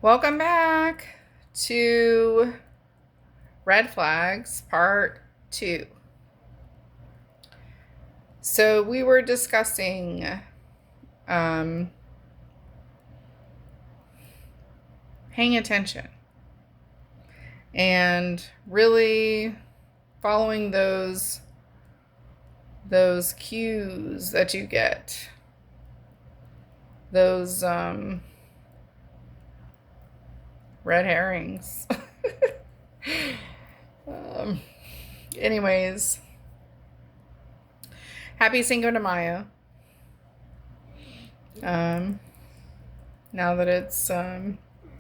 Welcome back to Red Flags Part 2. So we were discussing paying attention and really following those cues that you get, those red herrings. Anyways, happy Cinco de Mayo. Now that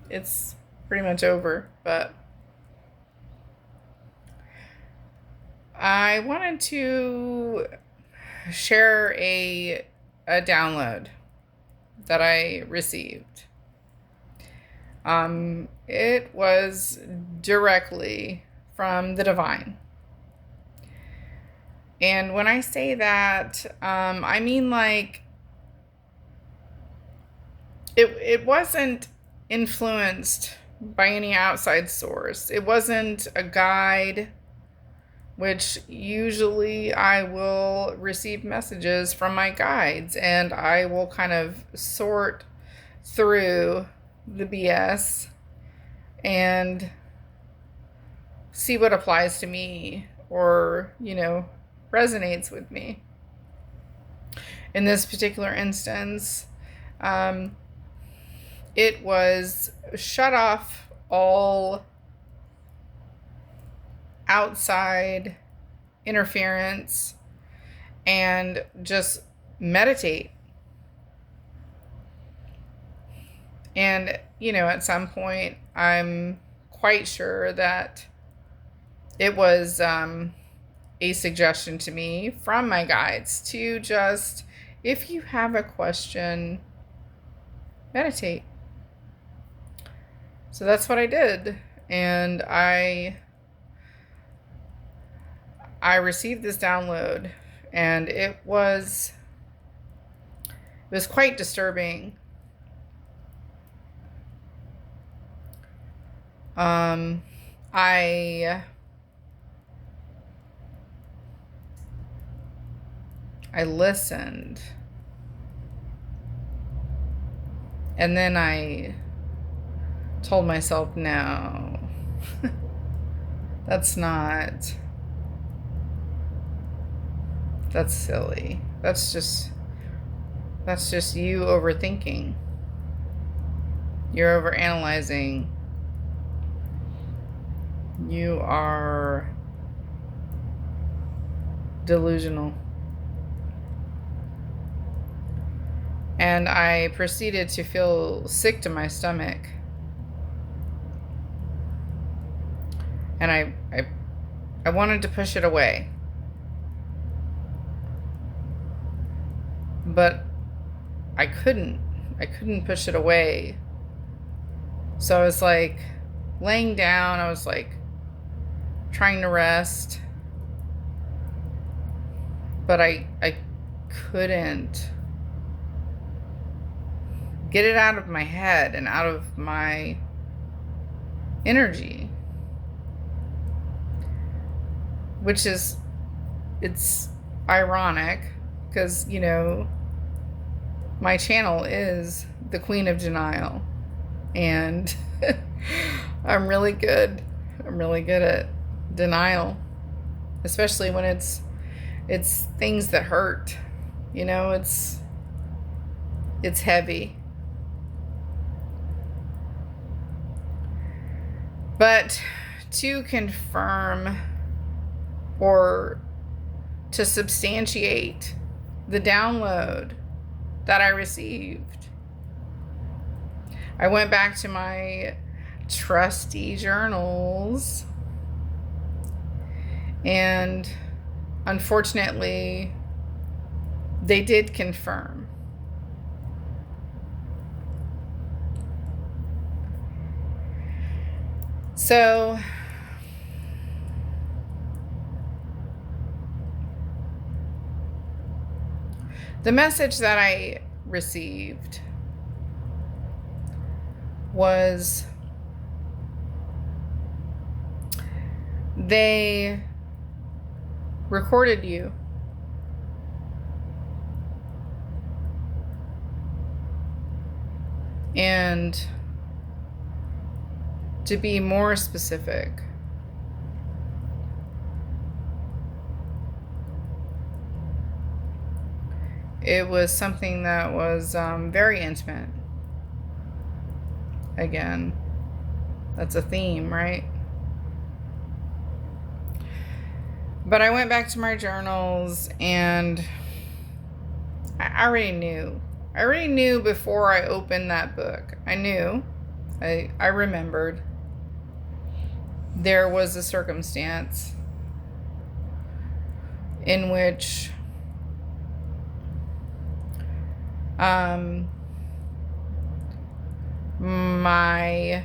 it's pretty much over, but I wanted to share a download that I received. It was directly from the divine. And when I say that, I mean like it wasn't influenced by any outside source. It wasn't a guide, which usually I will receive messages from my guides and I will kind of sort through the BS and see what applies to me or, resonates with me. In this particular instance, it was shut off all outside interference and just meditate. And, at some point, I'm quite sure that it was a suggestion to me from my guides to just, if you have a question, meditate. So that's what I did. And I received this download, and it was quite disturbing. I listened, and then I told myself, no, that's silly. That's just you overthinking. You're overanalyzing. You are delusional. And I proceeded to feel sick to my stomach. And I wanted to push it away. But I couldn't push it away. So I was like laying down, I was like trying to rest, but I couldn't get it out of my head and out of my energy, which is, it's ironic because, my channel is the Queen of Denial, and I'm really good at denial, especially when it's things that hurt. It's heavy. But to confirm or to substantiate the download that I received, I went back to my trusty journals, and unfortunately, they did confirm. So the message that I received was they recorded you. And to be more specific, it was something that was very intimate. Again, that's a theme, right? But I went back to my journals, and I already knew. I already knew before I opened that book. I knew. I remembered. There was a circumstance in which my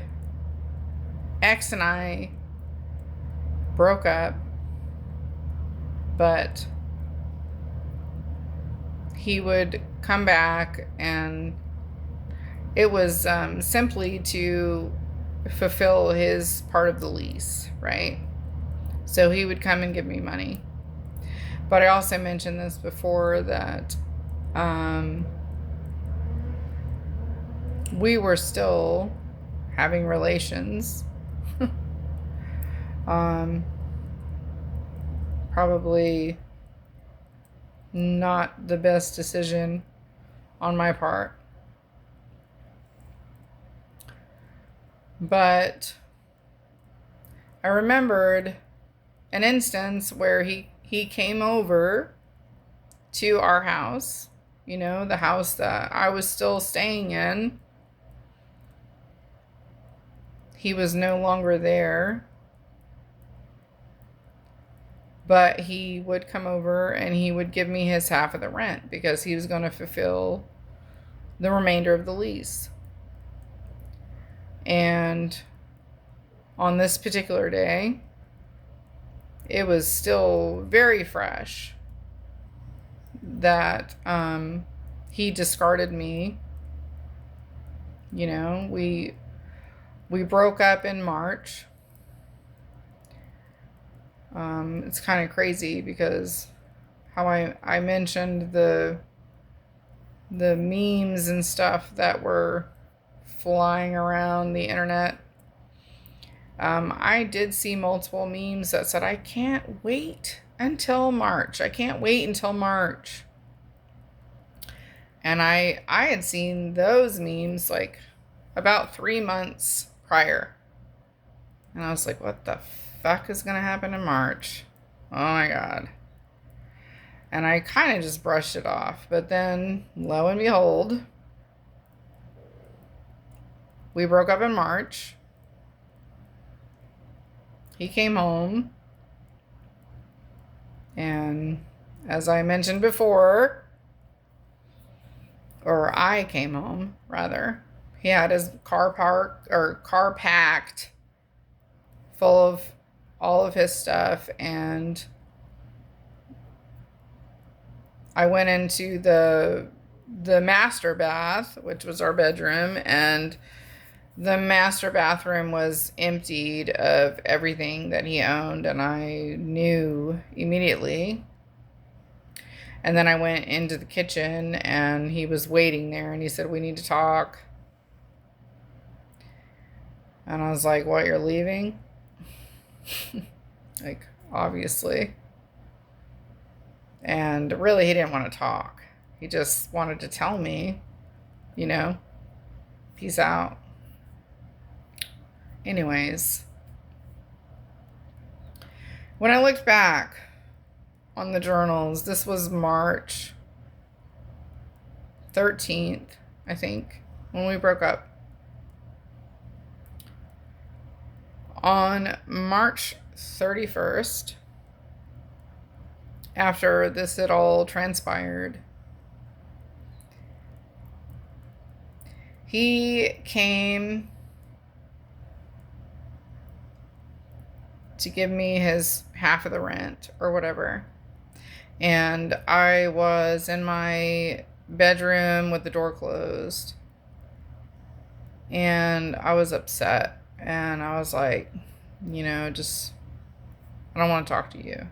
ex and I broke up, but he would come back, and it was simply to fulfill his part of the lease, right? So he would come and give me money. But I also mentioned this before, that we were still having relations. Probably not the best decision on my part. But I remembered an instance where he came over to our house, the house that I was still staying in. He was no longer there, but he would come over and he would give me his half of the rent because he was going to fulfill the remainder of the lease. And on this particular day, it was still very fresh that he discarded me. We broke up in March. It's kind of crazy because how I mentioned the memes and stuff that were flying around the internet. I did see multiple memes that said, I can't wait until March. I can't wait until March. And I had seen those memes like about 3 months prior. And I was like, what the fuck is going to happen in March? Oh my God. And I kind of just brushed it off. But then, lo and behold, we broke up in March. He came home. And as I mentioned before, or I came home, rather, he had his car packed full of all of his stuff, and I went into the master bath, which was our bedroom, and the master bathroom was emptied of everything that he owned, and I knew immediately. And then I went into the kitchen, and he was waiting there, and he said, we need to talk. And I was like, what, you're leaving? Like, obviously. And really, he didn't want to talk. He just wanted to tell me, peace out. Anyways, when I looked back on the journals, this was March 13th, I think, when we broke up. On March 31st, after this had all transpired, he came to give me his half of the rent or whatever. And I was in my bedroom with the door closed. And I was upset. And I was like, just, I don't want to talk to you.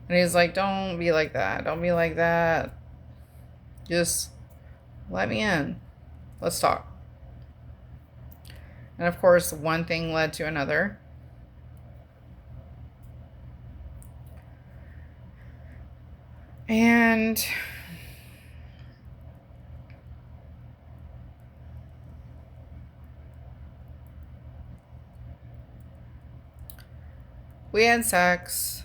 And he's like, don't be like that. Don't be like that. Just let me in. Let's talk. And of course, one thing led to another. And we had sex.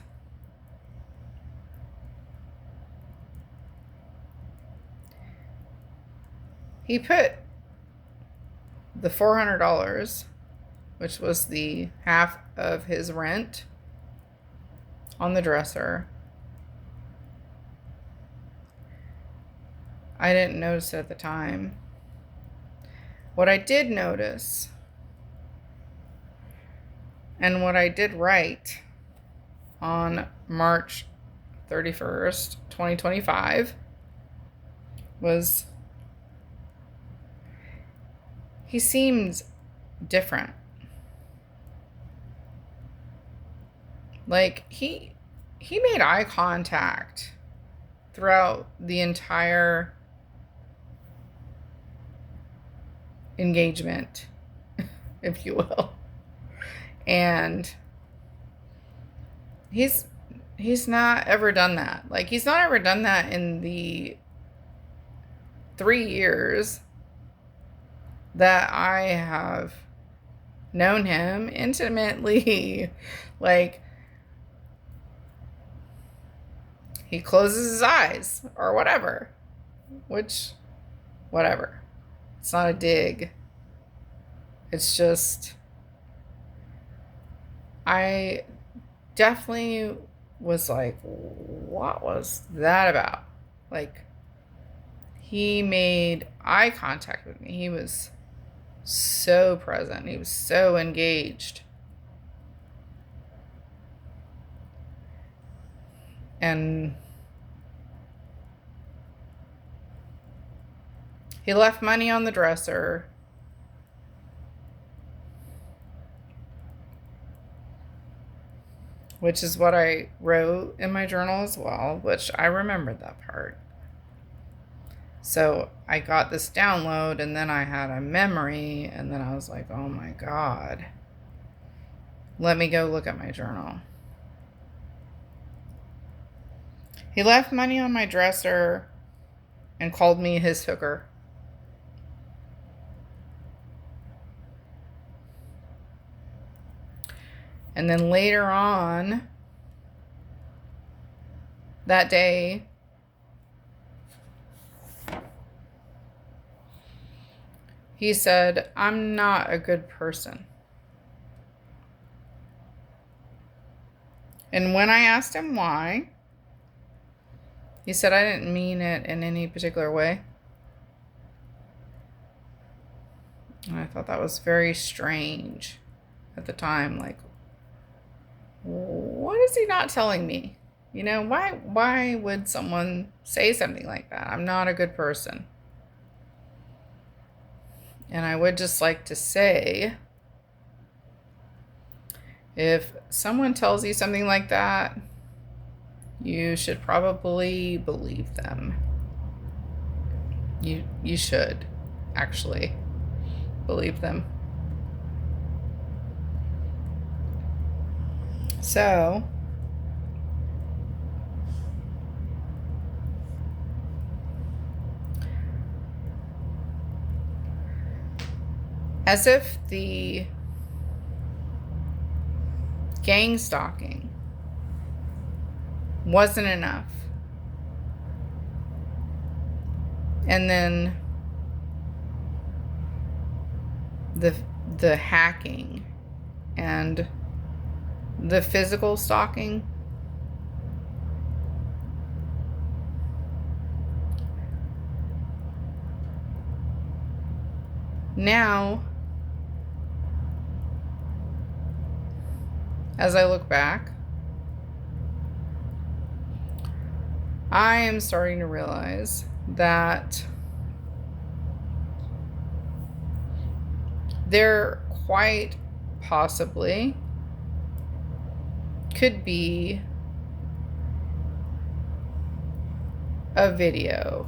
He put the $400, which was the half of his rent, on the dresser. I didn't notice it at the time. What I did notice, and what I did right on March 31st, 2025, was he seemed different. Like, he made eye contact throughout the entire engagement, if you will. And he's not ever done that. Like, he's not ever done that in the 3 years that I have known him intimately. Like, he closes his eyes or whatever, which, whatever. It's not a dig. It's just, I definitely was like, what was that about? Like, he made eye contact with me. He was so present. He was so engaged. And he left money on the dresser. Which is what I wrote in my journal as well, which I remembered that part. So I got this download, and then I had a memory, and then I was like, oh my God. Let me go look at my journal. He left money on my dresser and called me his hooker. And then later on that day, he said, I'm not a good person. And when I asked him why, he said, I didn't mean it in any particular way. And I thought that was very strange at the time. Like, what is he not telling me? Why would someone say something like that? I'm not a good person. And I would just like to say, if someone tells you something like that, you should probably believe them. You should actually believe them. So, as if the gang stalking wasn't enough, and then the hacking and the physical stalking, now, as I look back, I am starting to realize that there quite possibly could be a video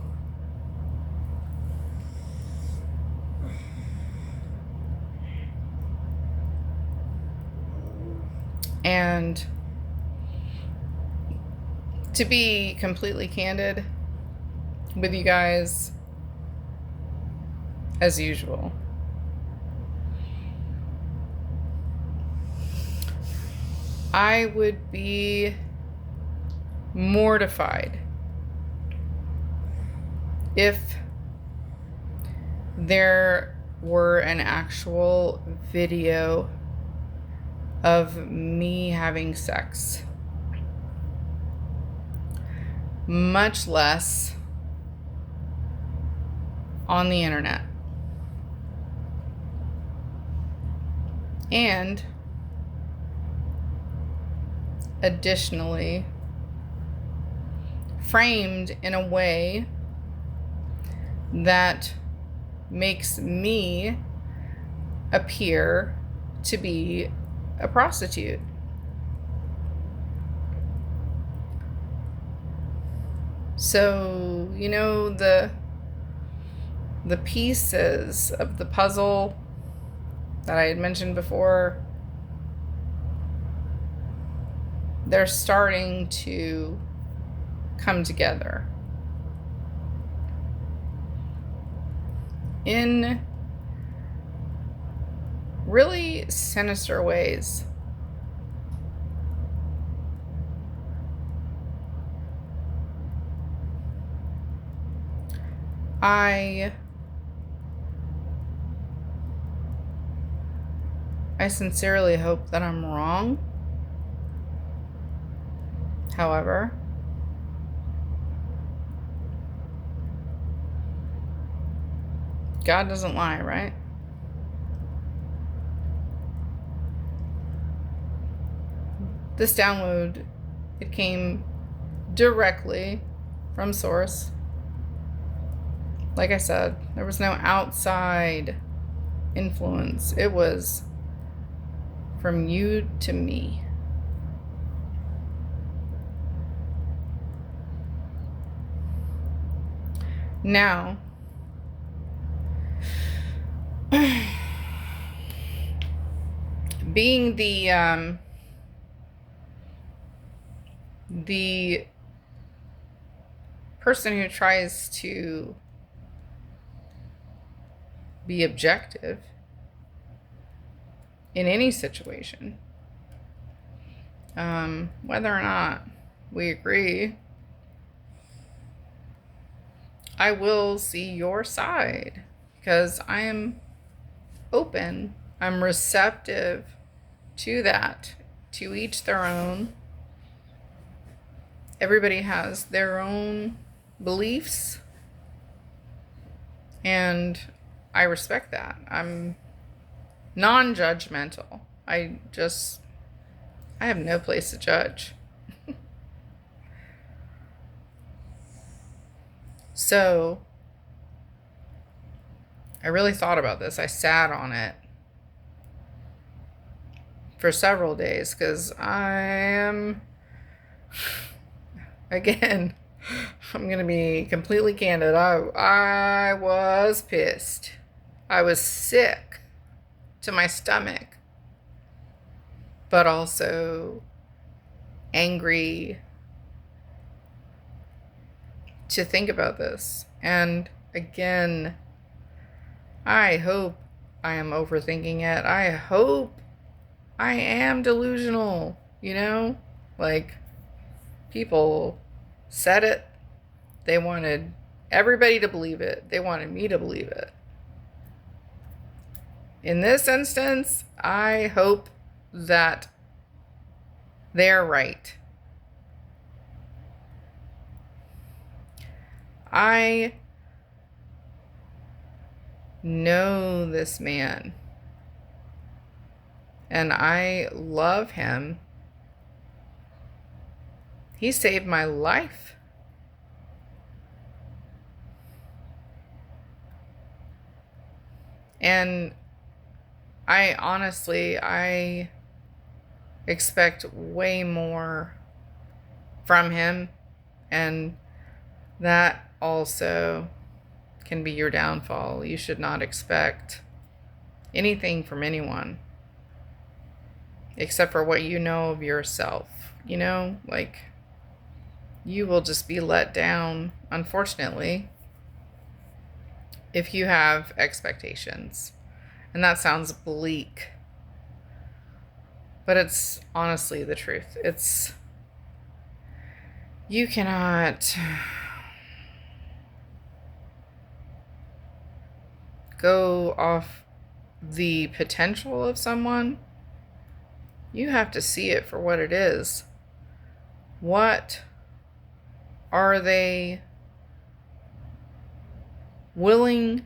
and to be completely candid with you guys, as usual, I would be mortified if there were an actual video of me having sex, much less on the internet. And additionally, framed in a way that makes me appear to be a prostitute. So, you know, the pieces of the puzzle that I had mentioned before, they're starting to come together in really sinister ways. I sincerely hope that I'm wrong. However, God doesn't lie, right? This download, it came directly from source. Like I said, there was no outside influence. It was from you to me. Now, being the person who tries to be objective in any situation, whether or not we agree, I will see your side because I am open. I'm receptive to that. To each their own. Everybody has their own beliefs, and I respect that. I'm non-judgmental. I have no place to judge. So I really thought about this. I sat on it for several days because I am, again, I'm going to be completely candid. I was pissed. I was sick to my stomach, but also angry to think about this. And again, I hope I am overthinking it. I hope I am delusional, you know? Like, people said it. They wanted everybody to believe it. They wanted me to believe it. In this instance, I hope that they're right. I know this man, and I love him. He saved my life. And I expect way more from him, and that also can be your downfall. You should not expect anything from anyone except for what you know of yourself. You know, like, you will just be let down, unfortunately, if you have expectations. And that sounds bleak, but it's honestly the truth. You cannot go off the potential of someone. You have to see it for what it is. What are they willing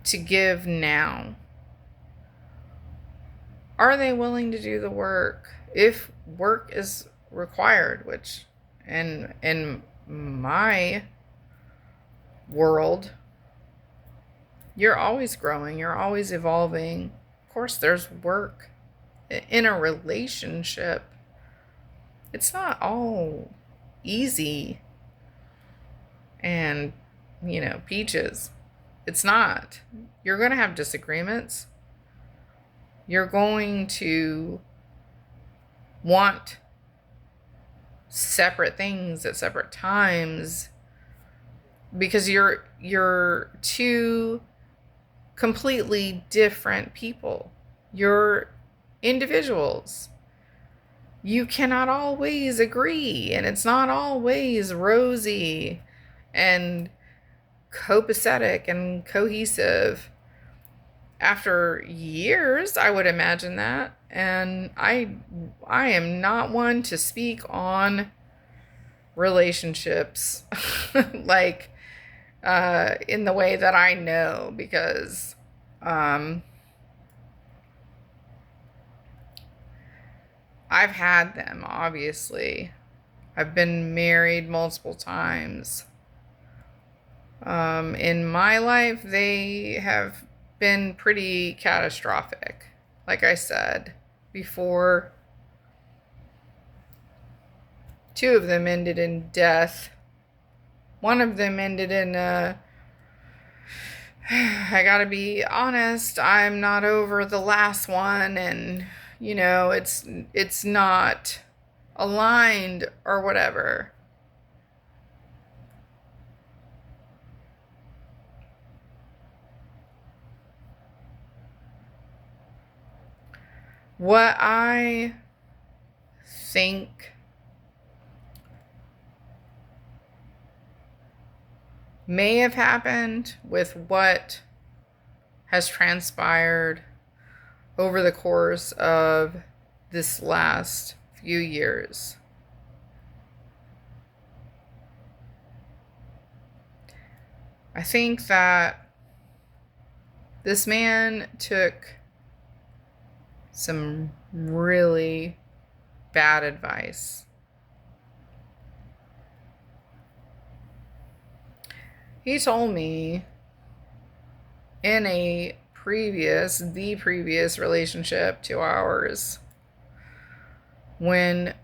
to give now? Are they willing to do the work? If work is required, which in my world, you're always growing, you're always evolving. Of course, there's work in a relationship. It's not all easy and, peaches. It's not. You're going to have disagreements. You're going to want separate things at separate times because you're two completely different people. You're individuals. You cannot always agree, and it's not always rosy and copacetic and cohesive. After years, I would imagine that. And I am not one to speak on relationships like in the way that I know, because I've had them, obviously. I've been married multiple times. In my life, they have been pretty catastrophic. Like I said before, 2 of them ended in death. One of them ended in I gotta be honest, I'm not over the last one, and it's not aligned or whatever. What I think may have happened with what has transpired over the course of this last few years. I think that this man took some really bad advice. He told me in the previous relationship to ours, when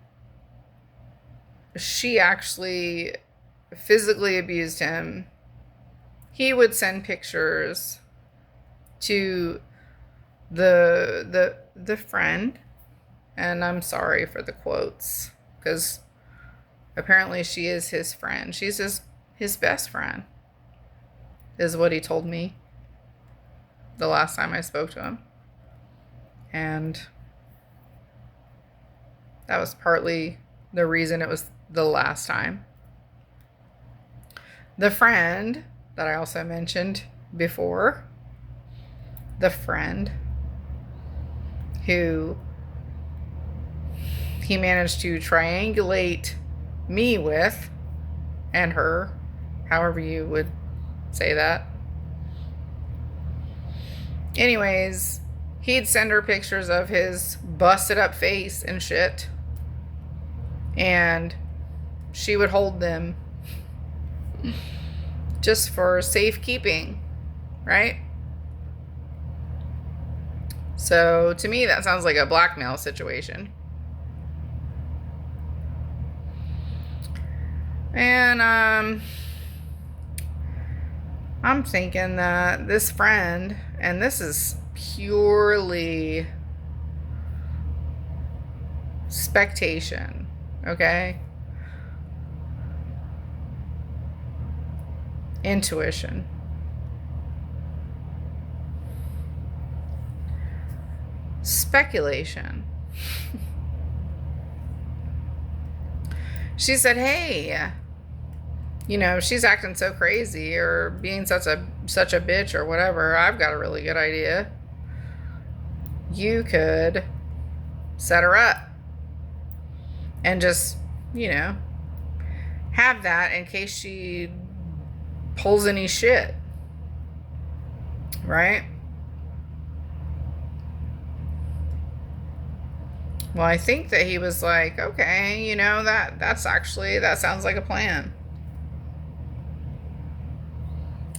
she actually physically abused him, he would send pictures to the friend, and I'm sorry for the quotes, because apparently she is his friend. She's his best friend, is what he told me the last time I spoke to him. And that was partly the reason it was the last time. The friend that I also mentioned before, the friend who he managed to triangulate me with, and her, however you would say that. Anyways, he'd send her pictures of his busted up face and shit, and she would hold them just for safekeeping, right? So to me, that sounds like a blackmail situation. And I'm thinking that this friend, and this is purely spectation, okay? Intuition. Speculation. She said, hey, she's acting so crazy or being such a bitch or whatever. I've got a really good idea. You could set her up and just, have that in case she pulls any shit. Right? Well, I think that he was like, okay, that sounds like a plan.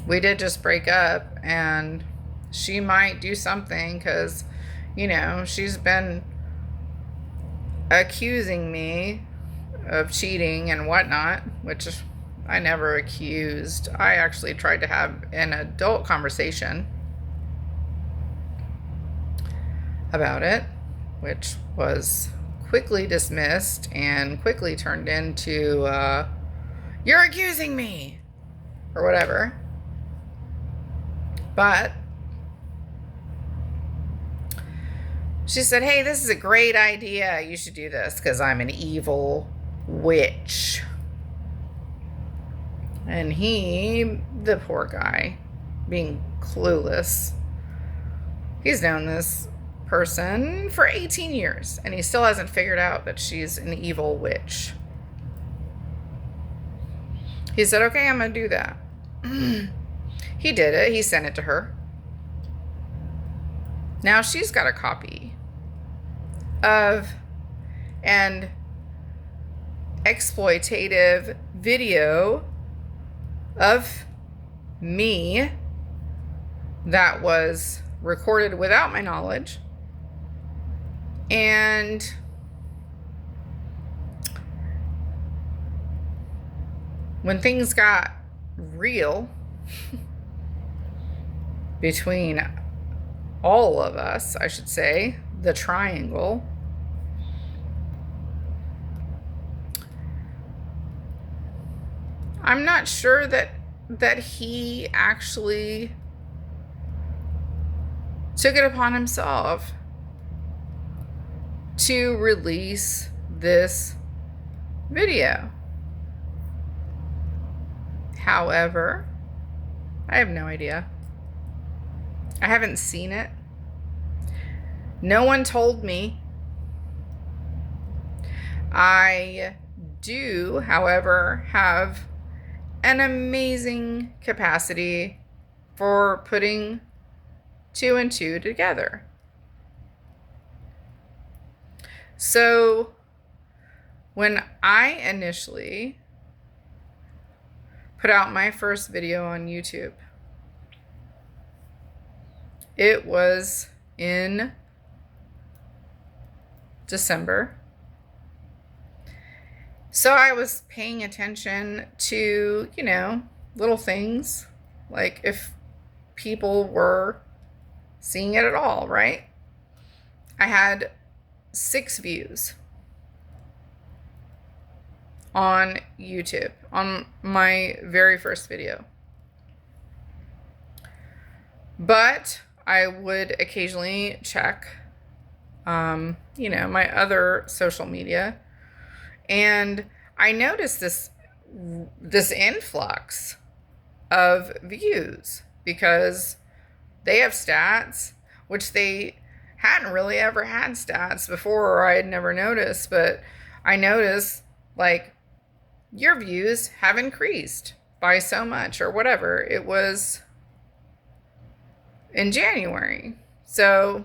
We did just break up, and she might do something because, she's been accusing me of cheating and whatnot, which I never accused. I actually tried to have an adult conversation about it, which was quickly dismissed and quickly turned into, you're accusing me, or whatever. But she said, hey, this is a great idea. You should do this because I'm an evil witch. And he, the poor guy, being clueless, he's known this person for 18 years and he still hasn't figured out that she's an evil witch. He said, okay, I'm going to do that. He did it. He sent it to her. Now she's got a copy of an exploitative video of me that was recorded without my knowledge. And when things got real between all of us, I should say, the triangle, I'm not sure that he actually took it upon himself to release this video. However, I have no idea. I haven't seen it. No one told me. I do, however, have an amazing capacity for putting two and two together. So when I initially put out my first video on YouTube, it was in December. So I was paying attention to, little things, like if people were seeing it at all, right? I had 6 views on YouTube on my very first video. But I would occasionally check, my other social media, and I noticed this influx of views because they have stats, which they hadn't really ever had stats before, or I had never noticed, but I noticed, like, your views have increased by so much or whatever. It was in January. So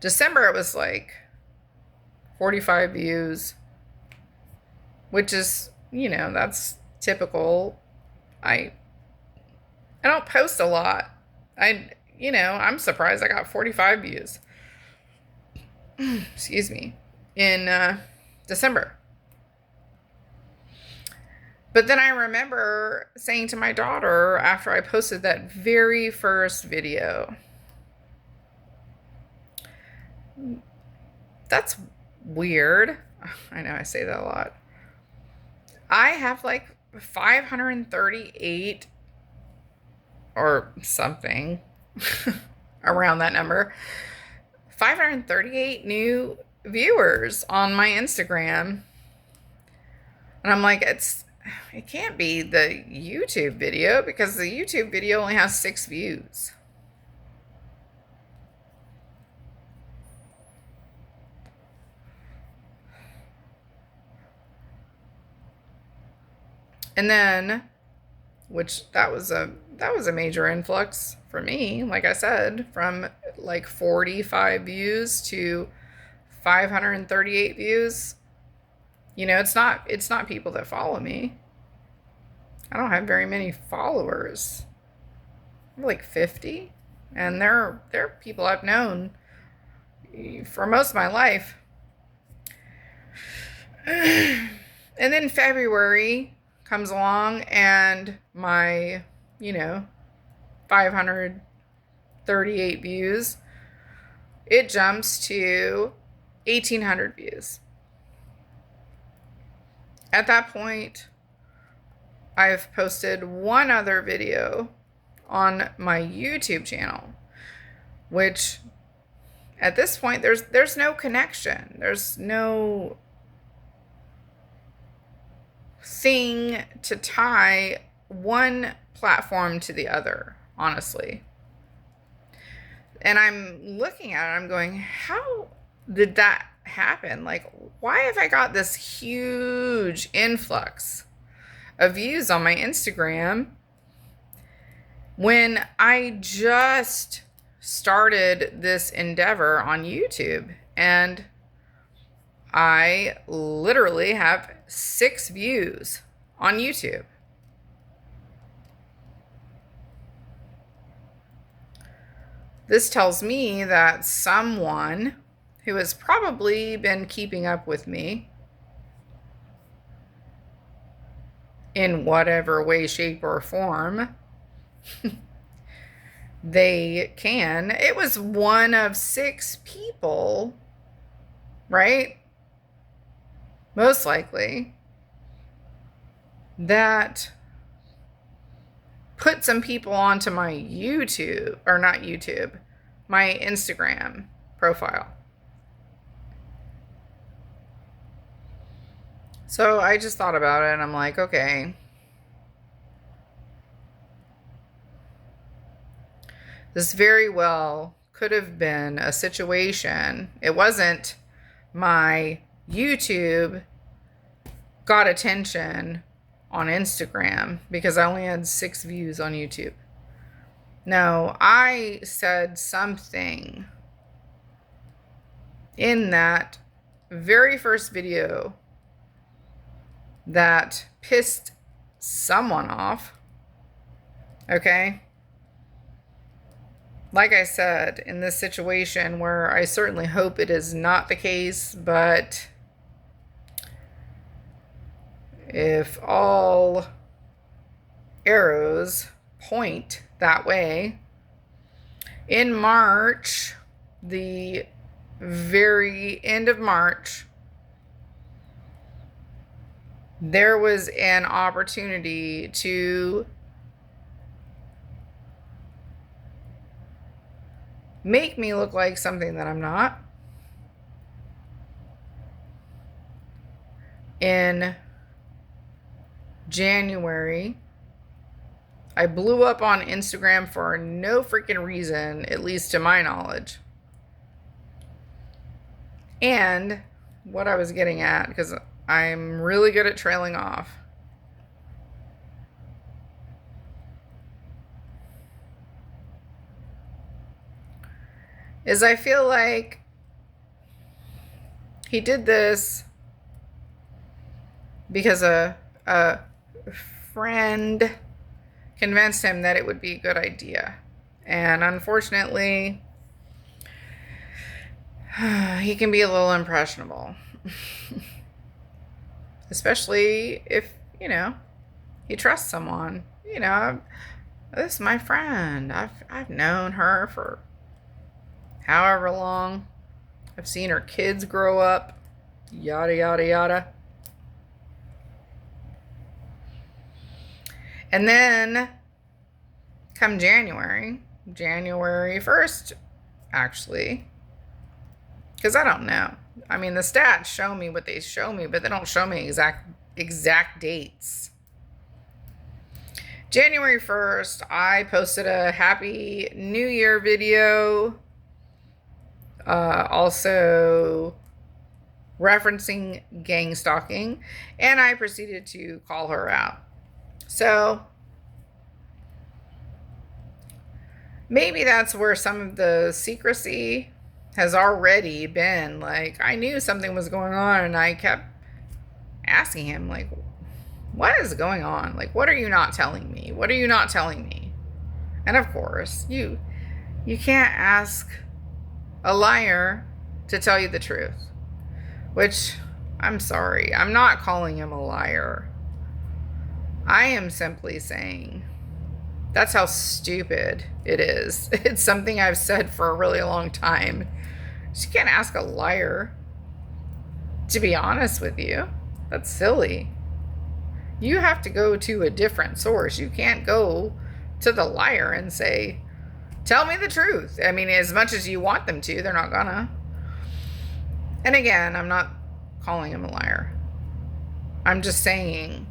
December, it was like 45 views, which is, that's typical. I don't post a lot. I'm surprised I got 45 views. Excuse me. In December. But then I remember saying to my daughter after I posted that very first video, that's weird. I know I say that a lot. I have like 538 or something around that number. 538 new viewers on my Instagram. And I'm like, it can't be the YouTube video because the YouTube video only has 6 views. And then, which that was a major influx for me, like I said, from like 45 views to 538 views. It's not people that follow me. I don't have very many followers. I'm like 50, and they're people I've known for most of my life. And then February comes along and my, 538 views, it jumps to 1,800 views. At that point, I've posted one other video on my YouTube channel, which at this point there's no connection. There's no thing to tie one platform to the other, honestly. And I'm looking at it, I'm going, how did that happen? Like, why have I got this huge influx of views on my Instagram when I just started this endeavor on YouTube? And I literally have 6 views on YouTube. This tells me that someone who has probably been keeping up with me in whatever way, shape, or form they can. It was one of 6 people, right? Most likely, that put some people onto my YouTube, or not YouTube, my Instagram profile. So I just thought about it and I'm like, okay, this very well could have been a situation. It wasn't my YouTube got attention on Instagram because I only had 6 views on YouTube. No, I said something in that very first video that pissed someone off. Okay? Like I said, in this situation where I certainly hope it is not the case, but if all arrows point that way, in March, the very end of March, there was an opportunity to make me look like something that I'm not. In January, I blew up on Instagram for no freaking reason, at least to my knowledge. And what I was getting at, because I'm really good at trailing off, is I feel like he did this because a friend convinced him that it would be a good idea. And unfortunately, he can be a little impressionable. Especially if, he trusts someone. This is my friend. I've known her for however long. I've seen her kids grow up. Yada, yada, yada. And then come January 1st, actually, because I don't know. I mean, the stats show me what they show me, but they don't show me exact dates. January 1st, I posted a Happy New Year video, also referencing gang stalking, and I proceeded to call her out. So maybe that's where some of the secrecy has already been. Like, I knew something was going on, and I kept asking him, like, what is going on? Like, what are you not telling me? What are you not telling me? And of course, you can't ask a liar to tell you the truth, which, I'm sorry, I'm not calling him a liar. I am simply saying that's how stupid it is. It's something I've said for a really long time. You can't ask a liar to be honest with you. That's silly. You have to go to a different source. You can't go to the liar and say, tell me the truth. I mean, as much as you want them to, they're not gonna. And again, I'm not calling him a liar. I'm just saying,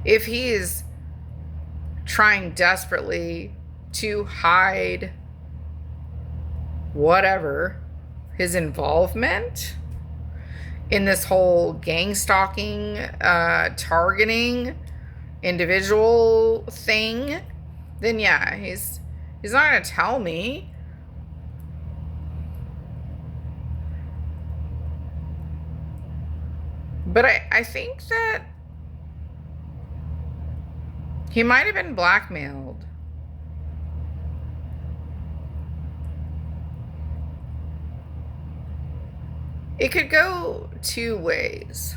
if he is trying desperately to hide whatever his involvement in this whole gang stalking, targeting individual thing, then yeah, he's not gonna tell me. But I think that he might have been blackmailed. It could go two ways.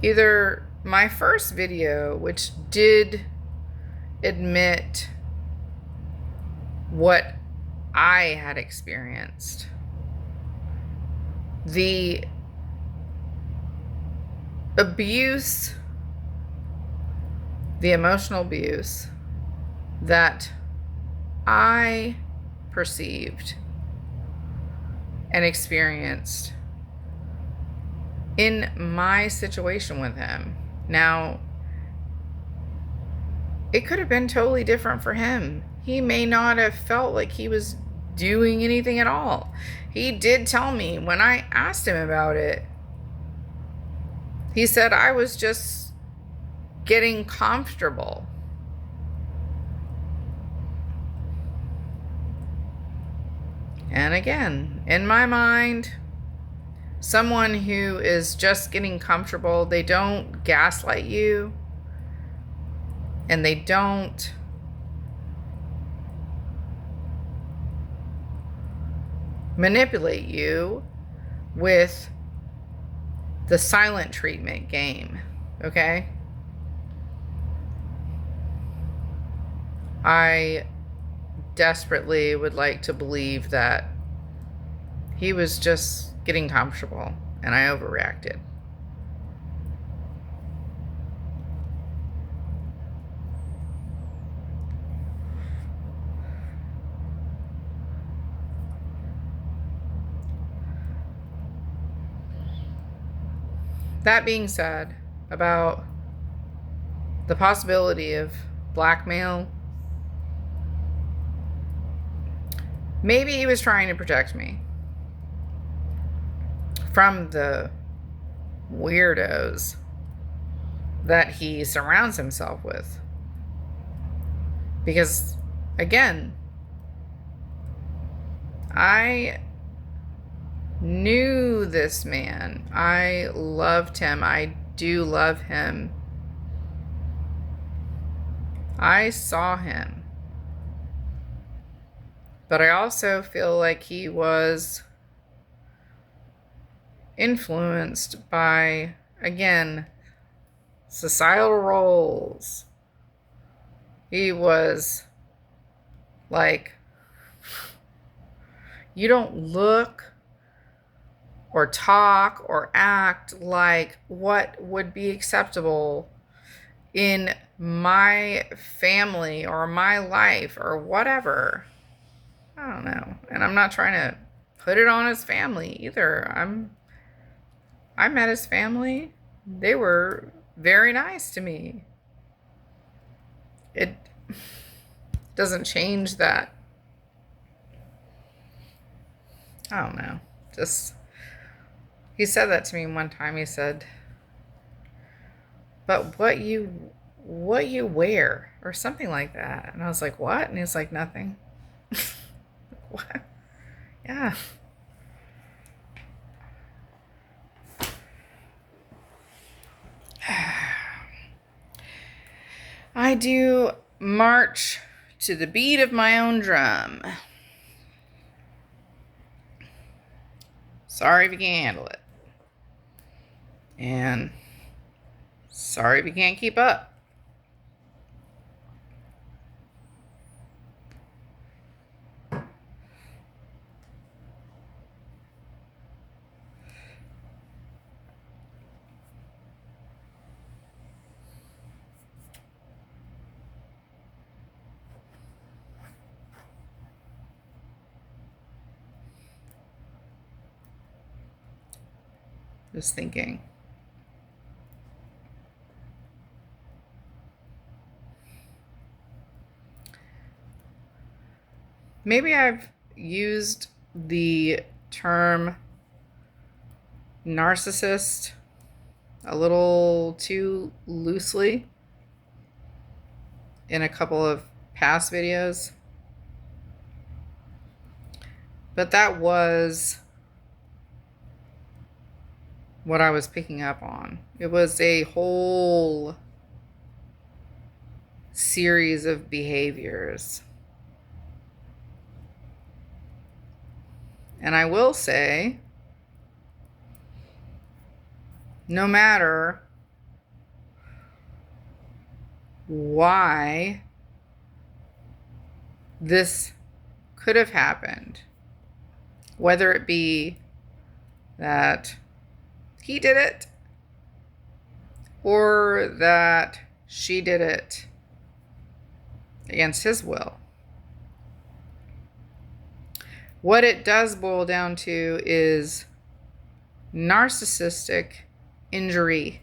Either my first video, which did admit what I had experienced, the abuse, the emotional abuse that I perceived and experienced in my situation with him. Now, it could have been totally different for him. He may not have felt like he was doing anything at all. He did tell me when I asked him about it, he said I was just getting comfortable. And again, in my mind, someone who is just getting comfortable, they don't gaslight you, and they don't manipulate you with the silent treatment game, okay? I desperately would like to believe that he was just getting comfortable and I overreacted. That being said, about the possibility of blackmail, maybe he was trying to protect me from the weirdos that he surrounds himself with. Because, again, I knew this man. I loved him. I do love him. I saw him. But I also feel like he was influenced by, again, societal roles. He was like, you don't look or talk or act like what would be acceptable in my family or my life or whatever. I don't know. And I'm not trying to put it on his family either. I met his family. They were very nice to me. It doesn't change that. I don't know. Just, he said that to me one time. He said, but what you wear or something like that. And I was like, what? And he's like, nothing. What? Yeah. I do march to the beat of my own drum. Sorry if you can't handle it. And sorry if you can't keep up. Just thinking. Maybe I've used the term narcissist a little too loosely in a couple of past videos. But that was what I was picking up on. It was a whole series of behaviors. And I will say, no matter why this could have happened, whether it be that he did it or that she did it against his will, what it does boil down to is narcissistic injury.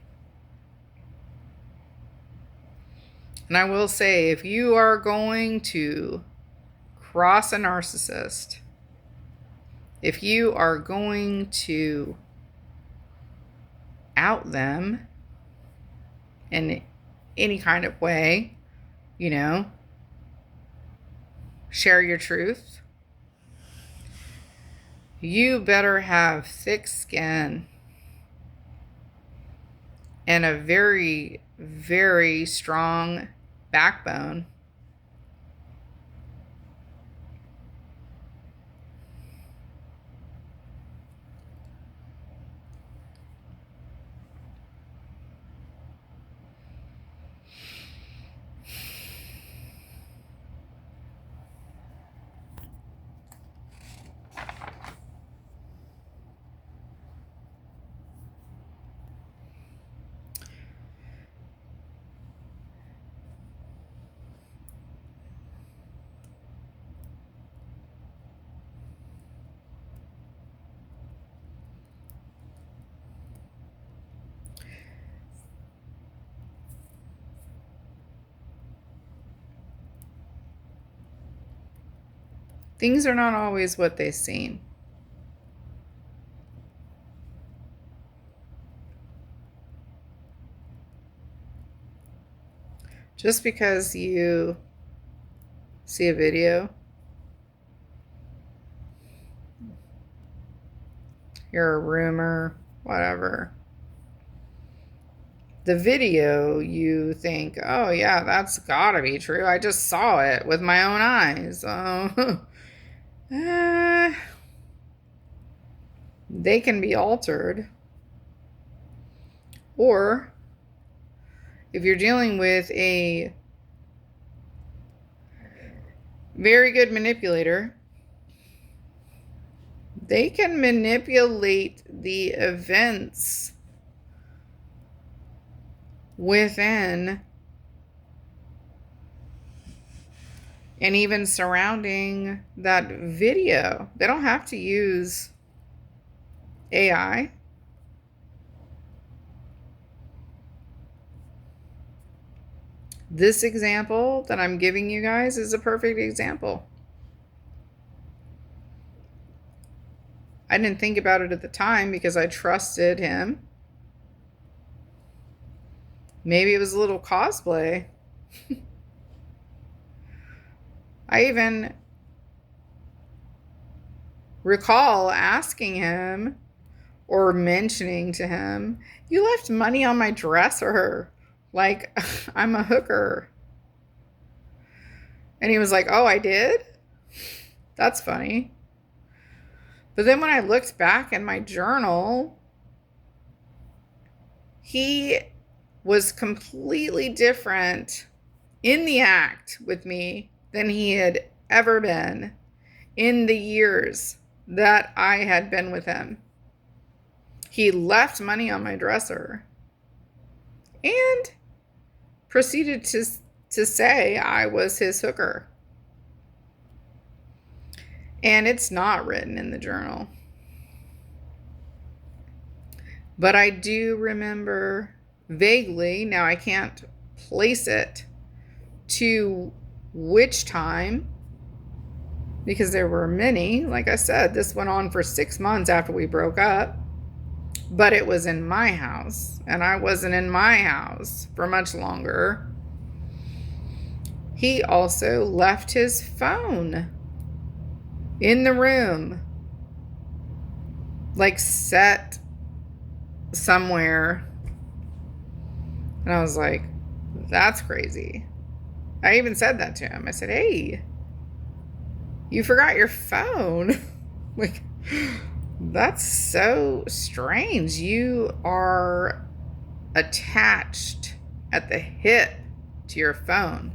And I will say, if you are going to cross a narcissist, if you are going to out them in any kind of way, you know, share your truth, you better have thick skin and a very, very strong backbone. Things are not always what they seem. Just because you see a video, hear a rumor, whatever, The video, you think, oh yeah, that's gotta be true. I just saw it with my own eyes. They can be altered. Or if you're dealing with a very good manipulator, they can manipulate the events within and even surrounding that video. They don't have to use AI. This example that I'm giving you guys is a perfect example. I didn't think about it at the time because I trusted him. Maybe it was a little cosplay. I even recall asking him or mentioning to him, you left money on my dresser. Like, I'm a hooker. And he was like, oh, I did? That's funny. But then when I looked back in my journal, he was completely different in the act with me than he had ever been in the years that I had been with him. He left money on my dresser and proceeded to say I was his hooker. And it's not written in the journal. But I do remember vaguely, now I can't place it to which time, because there were many. Like I said, this went on for 6 months after we broke up, but it was in my house, and I wasn't in my house for much longer. He also left his phone in the room, like set somewhere. And I was like, that's crazy. I even said that to him. I said, hey, you forgot your phone. Like, that's so strange. You are attached at the hip to your phone.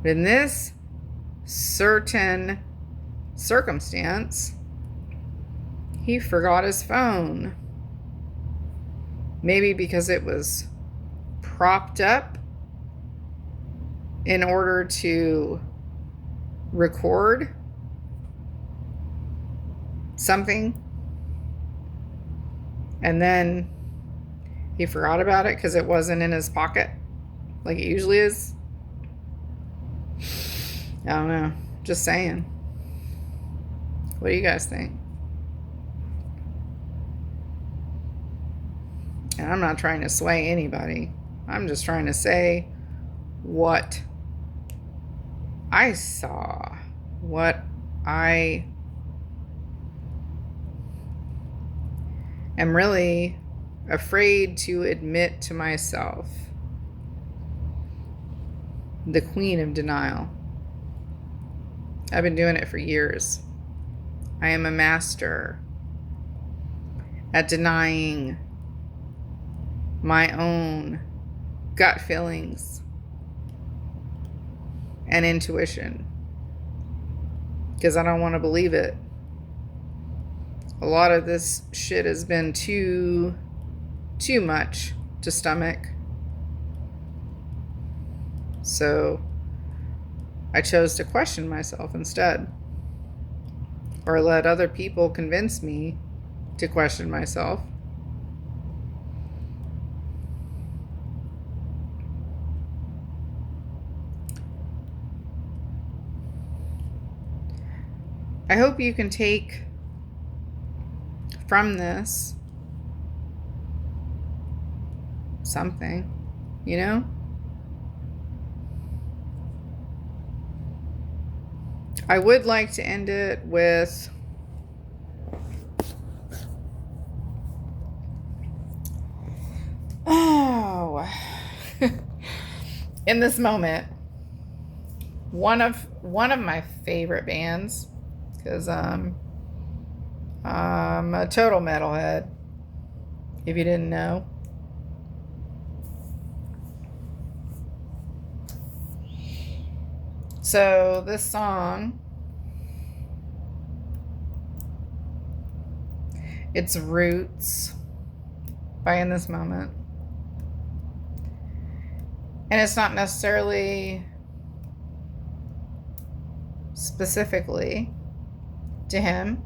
But in this certain circumstance, he forgot his phone. Maybe because it was propped up in order to record something, and then he forgot about it because it wasn't in his pocket like it usually is. I don't know. Just saying. What do you guys think? And I'm not trying to sway anybody. I'm just trying to say what I saw, what I am really afraid to admit to myself. The queen of denial. I've been doing it for years. I am a master at denying my own gut feelings and intuition because I don't want to believe it. A lot of this shit has been too much to stomach. So I chose to question myself instead, or let other people convince me to question myself. I hope you can take from this something, you know? I would like to end it with in this moment, one of my favorite bands, because I'm a total metalhead, if you didn't know. So this song, it's Roots by In This Moment. And it's not necessarily specifically to him.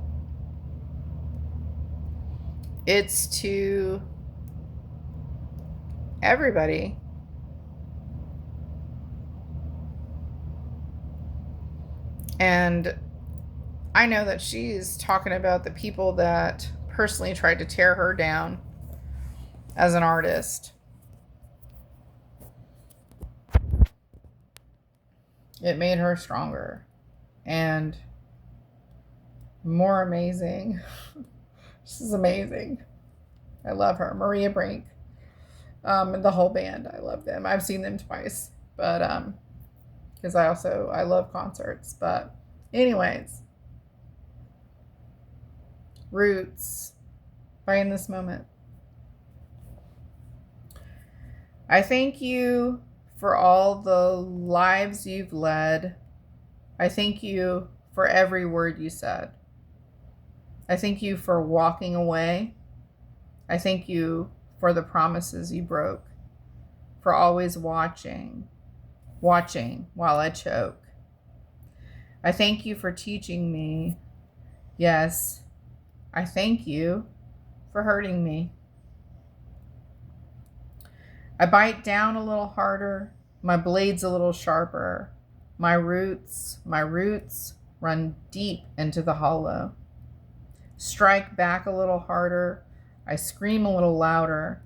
It's to everybody. And I know that she's talking about the people that personally tried to tear her down as an artist. It made her stronger and more amazing. She's amazing. I love her. Maria Brink. And the whole band. I love them. I've seen them twice. But because I love concerts. But anyways. Roots by In This Moment. I thank you for all the lives you've led. I thank you for every word you said. I thank you for walking away. I thank you for the promises you broke, for always watching while I choke. I thank you for teaching me. Yes, I thank you for hurting me. I bite down a little harder, my blade's a little sharper. My roots run deep into the hollow. Strike back a little harder, I scream a little louder.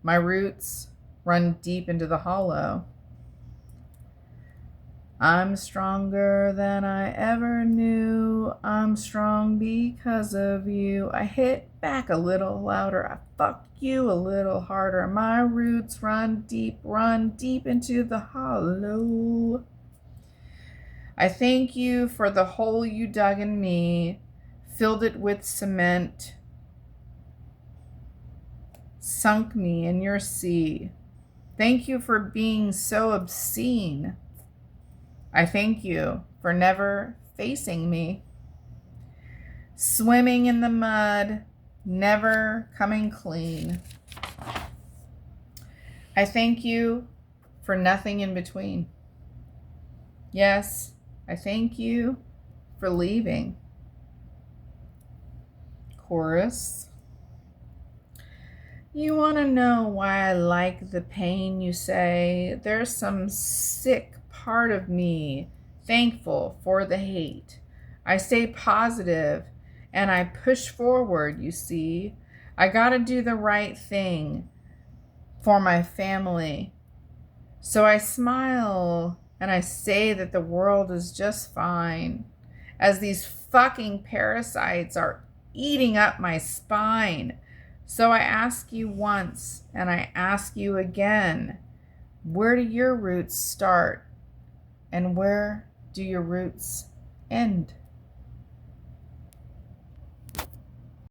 My roots run deep into the hollow. I'm stronger than I ever knew. I'm strong because of you. I hit back a little louder. I fuck you a little harder. My roots run deep into the hollow. I thank you for the hole you dug in me, filled it with cement, sunk me in your sea. Thank you for being so obscene. I thank you for never facing me. Swimming in the mud, never coming clean. I thank you for nothing in between. Yes, I thank you for leaving. Chorus. You want to know why I like the pain, you say? There's some sick part of me thankful for the hate. I stay positive and I push forward, you see. I gotta do the right thing for my family. So I smile and I say that the world is just fine as these fucking parasites are eating up my spine. So I ask you once and I ask you again, where do your roots start and where do your roots end?